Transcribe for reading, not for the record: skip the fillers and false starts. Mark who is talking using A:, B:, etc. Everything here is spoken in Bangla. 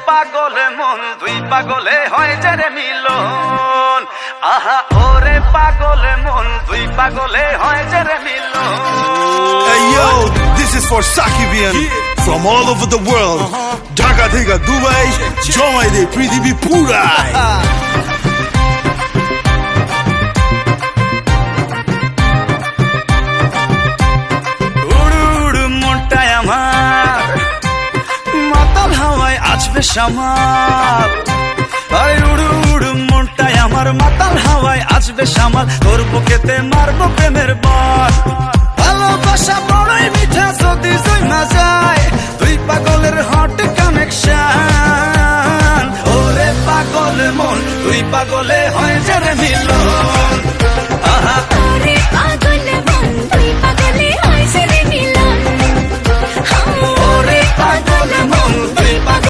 A: পাগলে মন দুই পাগলে হয় যে রে মিলন, আহা ওরে পাগলে মন দুই পাগলে হয় যে রে মিলন।
B: Hey yo, this is for Sakibian from all over the world. Dhaka থেকে Dubai, জমাই দে পৃথিবী পুরাই।
A: উড়ু উড়ু মনটাই আমার মাতাল হাওয়ায় আছবে সামাল, আরে উড়ু উড়ু মনটাই আমার মাতাল হাওয়ায় আছবে সামাল। তোর বুকেতে মারবো প্রেমের বান, ভালোবাসা বড়ই মিঠা যদি জমা যায় দুই পাগলের হট কানেকশন। ওরে পাগল মন দুই পাগলে হয় যে রে মিলন।